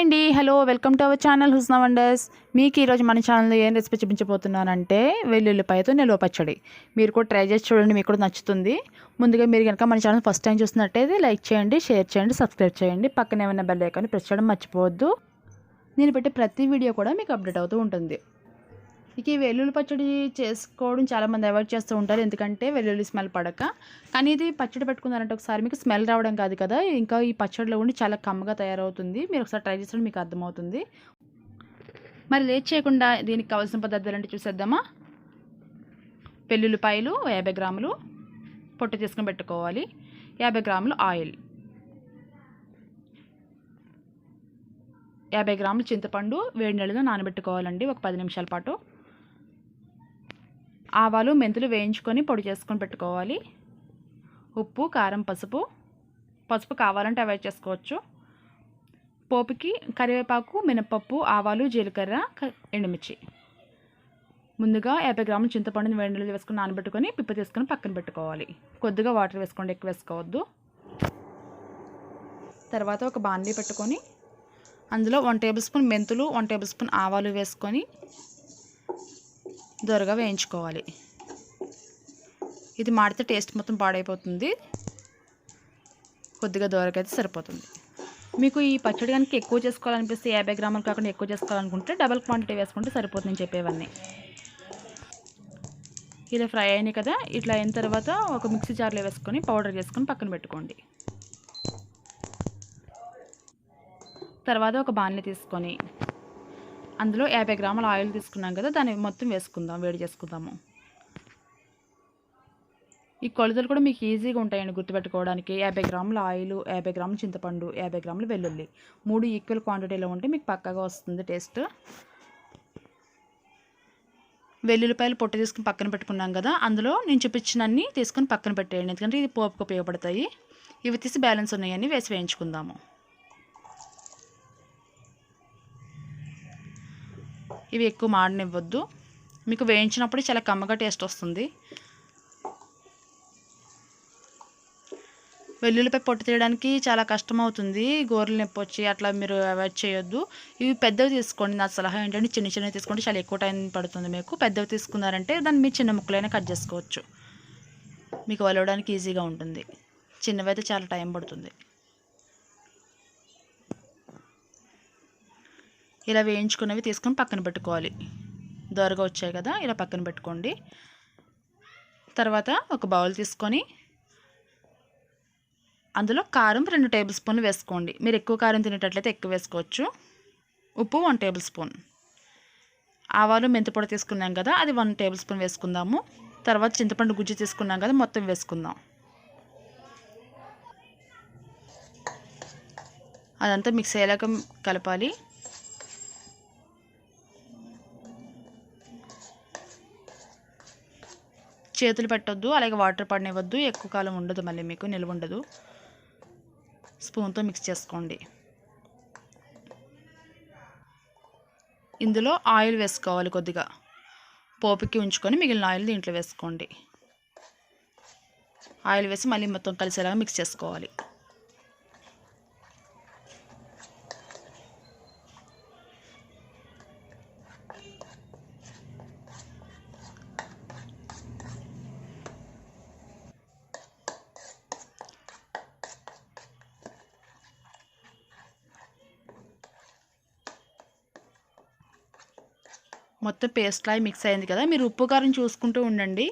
Hi అండి, hello, welcome to our channel Husna wonders. మీకు ఈరోజు మన ఛానల్లో ఏం రెసిపీ చూపించబోతున్నానంటే వెల్లుల్లిపాయతో నిల్వ పచ్చడి. మీరు కూడా ట్రై చేసి చూడండి, మీకు కూడా నచ్చుతుంది. ముందుగా మీరు కనుక మన ఛానల్ ఫస్ట్ టైం చూస్తున్నట్టయితే లైక్ చేయండి, షేర్ చేయండి, సబ్స్క్రైబ్ చేయండి. పక్కనే ఉన్న బెల్ ఐకాన్ని ప్రెస్ చేయడం మర్చిపోవద్దు. నేను పెట్టే ప్రతి వీడియో కూడా మీకు అప్డేట్ అవుతూ ఉంటుంది. ఇక ఈ వెల్లుల్లి పచ్చడి చేసుకోవడం చాలామంది అవాయిడ్ చేస్తూ ఉంటారు, ఎందుకంటే వెల్లుల్లి స్మెల్ పడక. కానీ ఇది పచ్చడి పెట్టుకున్నారంటే ఒకసారి మీకు స్మెల్ రావడం కాదు కదా, ఇంకా ఈ పచ్చడిలో ఉండి చాలా కమ్మగా తయారవుతుంది. మీరు ఒకసారి ట్రై చేస్తే మీకు అర్థమవుతుంది. మరి లేట్ చేయకుండా దీనికి కావాల్సిన పదార్థాలు అంటే చూసేద్దామా. వెల్లుల్లిపాయలు 50 గ్రాములు పొట్టు తీసుకుని పెట్టుకోవాలి. 50 గ్రాములు ఆయిల్, 50 గ్రాములు చింతపండు వేడి నీళ్ళలో నానబెట్టుకోవాలండి ఒక 10 నిమిషాల పాటు. ఆవాలు మెంతులు వేయించుకొని పొడి చేసుకొని పెట్టుకోవాలి. ఉప్పు, కారం, పసుపు కావాలంటే అవాయిడ్ చేసుకోవచ్చు. పోపుకి కరివేపాకు, మినపప్పు, ఆవాలు, జీలకర్ర, ఎండుమిర్చి. ముందుగా 50 గ్రాముల చింతపండుని వేడి నీళ్ళు వేసుకొని నానబెట్టుకొని పిప్ప తీసుకొని పక్కన పెట్టుకోవాలి. కొద్దిగా వాటర్ వేసుకోండి, ఎక్కువ వేసుకోవద్దు. తర్వాత ఒక బాండీ పెట్టుకొని అందులో 1 టేబుల్ స్పూన్ మెంతులు, 1 టేబుల్ స్పూన్ ఆవాలు వేసుకొని దోరగా వేయించుకోవాలి. ఇది మాడితే టేస్ట్ మొత్తం పాడైపోతుంది, కొద్దిగా దోరగా అయితే సరిపోతుంది. మీకు ఈ పచ్చడి కనుక ఎక్కువ చేసుకోవాలనిపిస్తే 50 గ్రాములు కాకుండా ఎక్కువ చేసుకోవాలనుకుంటే డబల్ క్వాంటిటీ వేసుకుంటే సరిపోతుంది నేను చెప్పేవన్నీ. ఇలా ఫ్రై అయినాయి కదా, ఇట్లా అయిన తర్వాత ఒక మిక్సీ జార్లో వేసుకొని పౌడర్ చేసుకొని పక్కన పెట్టుకోండి. తర్వాత ఒక బాణలి తీసుకొని అందులో 50 గ్రాముల ఆయిల్ తీసుకున్నాం కదా, దాన్ని మొత్తం వేసుకుందాం, వేడి చేసుకుందాము. ఈ కొలతలు కూడా మీకు ఈజీగా ఉంటాయండి గుర్తుపెట్టుకోవడానికి. 50 గ్రాముల ఆయిల్, 50 గ్రాముల చింతపండు, 50 గ్రాముల వెల్లుల్లి, 3 ఈక్వల్ క్వాంటిటీలో ఉంటే మీకు పక్కాగా వస్తుంది టేస్ట్. వెల్లుల్లిపాయలు పొట్టు తీసుకుని పక్కన పెట్టుకున్నాం కదా, అందులో నేను చూపించినన్ని తీసుకొని పక్కన పెట్టేయండి, ఎందుకంటే ఇది పోపుకు ఉపయోగపడతాయి. ఇవి తీసి బ్యాలెన్స్ ఉన్నాయని వేసి వేయించుకుందాము. ఇవి ఎక్కువ మాడనివ్వద్దు, మీకు వేయించినప్పుడు చాలా కమ్మగా టేస్ట్ వస్తుంది. వెల్లుల్లిపాయ పొట్టు తీయడానికి చాలా కష్టం అవుతుంది, గోర్లు నొప్పి వచ్చి అట్లా మీరు అవాయిడ్ చేయొద్దు. ఇవి పెద్దవి తీసుకోండి, నా సలహా ఏంటంటే చిన్నవి తీసుకుంటే చాలా ఎక్కువ టైం పడుతుంది. మీకు పెద్దవి తీసుకున్నారంటే దాన్ని మీరు చిన్న ముక్కలైనా కట్ చేసుకోవచ్చు, మీకు వలవడానికి ఈజీగా ఉంటుంది. చిన్నవి అయితే చాలా టైం పడుతుంది. ఇలా వేయించుకున్నవి తీసుకొని పక్కన పెట్టుకోవాలి. దోరగా వచ్చాయి కదా, ఇలా పక్కన పెట్టుకోండి. తర్వాత ఒక బౌల్ తీసుకొని అందులో కారం 2 టేబుల్ స్పూన్లు వేసుకోండి. మీరు ఎక్కువ కారం తినేటట్లయితే ఎక్కువ వేసుకోవచ్చు. ఉప్పు 1 టేబుల్ స్పూన్, ఆవాలు మెంతి పొడి తీసుకున్నాం కదా, అది 1 టేబుల్ స్పూన్ వేసుకుందాము. తర్వాత చింతపండు గుజ్జు తీసుకున్నాం కదా, మొత్తం వేసుకుందాం. అదంతా మిక్స్ అయ్యేలాగా కలపాలి. చేతులు పెట్టొద్దు, అలాగే వాటర్ పడనివ్వద్దు, ఎక్కువ కాలం ఉండదు, మళ్ళీ మీకు నిల్వ ఉండదు. స్పూన్తో మిక్స్ చేసుకోండి. ఇందులో ఆయిల్ వేసుకోవాలి కొద్దిగా, పోపుకి ఉంచుకొని మిగిలిన ఆయిల్ దీంట్లో వేసుకోండి. ఆయిల్ వేసి మళ్ళీ మొత్తం కలిసేలాగా మిక్స్ చేసుకోవాలి. మొత్తం పేస్ట్లా మిక్స్ అయింది కదా, మీరు ఉప్పు కారం చూసుకుంటూ ఉండండి.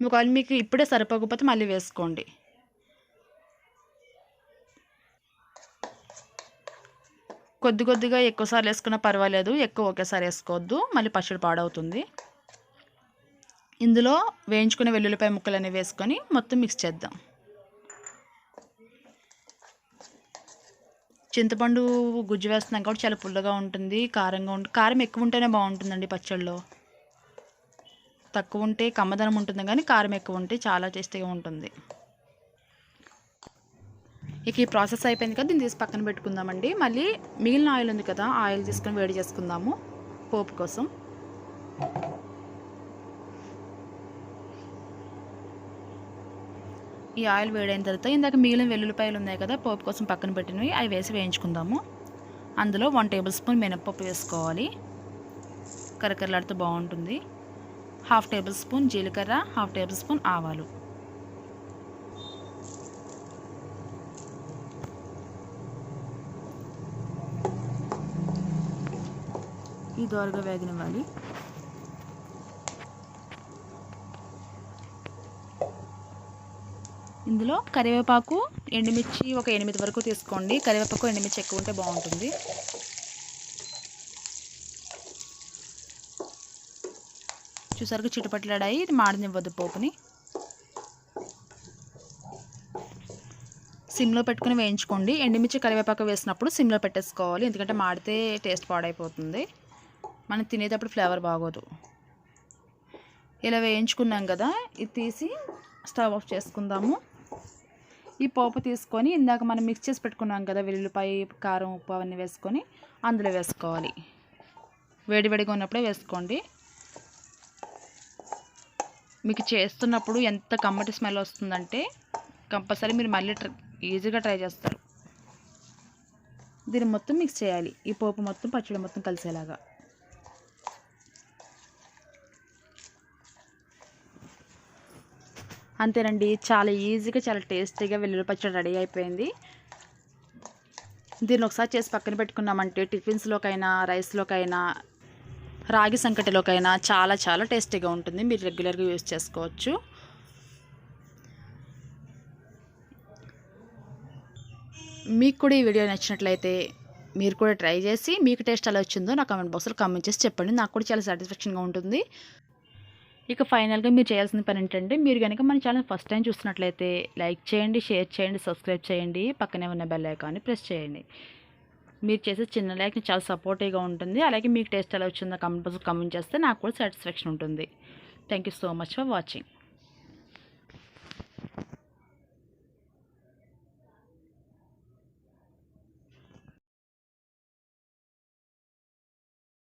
ఒకవేళ మీకు ఇప్పుడే సరిపోకపోతే మళ్ళీ వేసుకోండి. కొద్దిగా ఎక్కువసార్లు వేసుకున్నా పర్వాలేదు, ఎక్కువ ఒకేసారి వేసుకోవద్దు, మళ్ళీ పచ్చడి పాడవుతుంది. ఇందులో వేయించుకునే వెల్లుల్లిపాయ ముక్కలన్నీ వేసుకొని మొత్తం మిక్స్ చేద్దాం. చింతపండు గుజ్జు వేస్తున్నాం కాబట్టి చాలా పుల్లగా ఉంటుంది, కారంగా ఉంటుంది. కారం ఎక్కువ ఉంటేనే బాగుంటుందండి పచ్చళ్ళలో, తక్కువ ఉంటే కమ్మదనం ఉంటుంది, కానీ కారం ఎక్కువ ఉంటే చాలా టేస్టీగా ఉంటుంది. ఇక ఈ ప్రాసెస్ అయిపోయింది కదా, దీన్ని తీసి పక్కన పెట్టుకుందామండి. మళ్ళీ మిగిలిన ఆయిల్ ఉంది కదా, ఆయిల్ తీసుకొని వేడి చేసుకుందాము పోపు కోసం. ఈ ఆయిల్ వేడైన తర్వాత ఇందాక మిగిలిన వెల్లుల్లిపాయలు ఉన్నాయి కదా, పోపు కోసం పక్కన పెట్టినవి, అవి వేసి వేయించుకుందాము. అందులో 1 టేబుల్ స్పూన్ మినపప్పు వేసుకోవాలి, కరకరలాడుతూ బాగుంటుంది. 1/2 టేబుల్ స్పూన్ జీలకర్ర, 1/2 టేబుల్ స్పూన్ ఆవాలు. ఈ దోరగా వేగనివ్వాలి. ఇందులో కరివేపాకు, ఎండుమిర్చి ఒక 8 వరకు తీసుకోండి. కరివేపాకు, ఎండుమిర్చి ఎక్కువ ఉంటే బాగుంటుంది. చూసారుగా చిటపట్లాడాయి. ఇది మాడనివ్వద్దు పోపుని. సిమ్లో పెట్టుకుని వేయించుకోండి. ఎండుమిర్చి, కరివేపాకు వేసినప్పుడు సిమ్లో పెట్టేసుకోవాలి, ఎందుకంటే మాడితే టేస్ట్ పాడైపోతుంది, మనం తినేటప్పుడు ఫ్లేవర్ బాగోదు. ఇలా వేయించుకున్నాం కదా, ఇది తీసి స్టవ్ ఆఫ్ చేసుకుందాము. ఈ పోపు తీసుకొని ఇందాక మనం మిక్స్ చేసి పెట్టుకున్నాం కదా, వెల్లుల్లిపాయ, కారం, ఉప్పు అవన్నీ వేసుకొని అందులో వేసుకోవాలి. వేడివేడిగా ఉన్నప్పుడే వేసుకోండి. మీకు చేస్తున్నప్పుడు ఎంత కమ్మటి స్మెల్ వస్తుందంటే కంపల్సరీ మీరు మళ్ళీ ఈజీగా ట్రై చేస్తారు. దీన్ని మొత్తం మిక్స్ చేయాలి, ఈ పోపు మొత్తం పచ్చడి మొత్తం కలిసేలాగా. అంతేనండి, చాలా ఈజీగా చాలా టేస్టీగా వెల్లుల్లి పచ్చడి రెడీ అయిపోయింది. దీన్ని ఒకసారి చేసి పక్కన పెట్టుకున్నామంటే టిఫిన్స్లోకైనా, రైస్లోకైనా, రాగి సంకటిలోకైనా చాలా చాలా టేస్టీగా ఉంటుంది. మీరు రెగ్యులర్గా యూజ్ చేసుకోవచ్చు. మీకు కూడా ఈ వీడియో నచ్చినట్లయితే మీరు కూడా ట్రై చేసి మీకు టేస్ట్ ఎలా వచ్చిందో నా కామెంట్ బాక్స్లో కామెంట్ చేసి చెప్పండి. నాకు కూడా చాలా సాటిస్ఫాక్షన్గా ఉంటుంది. ఇక ఫైనల్గా మీరు చేయాల్సిన పని ఏంటంటే, మీరు కనుక మన ఛానల్ ఫస్ట్ టైం చూస్తున్నట్లయితే లైక్ చేయండి, షేర్ చేయండి, సబ్స్క్రైబ్ చేయండి, పక్కనే ఉన్న బెల్ ఐకాన్ని ప్రెస్ చేయండి. మీరు చేసే చిన్న లైక్ చాలా సపోర్టివ్గా ఉంటుంది. అలాగే మీకు టేస్ట్ ఎలా వచ్చిందో కామెంట్ బాక్స్లో కామెంట్ చేస్తే నాకు కూడా సాటిస్ఫాక్షన్ ఉంటుంది. Thank you so much for watching.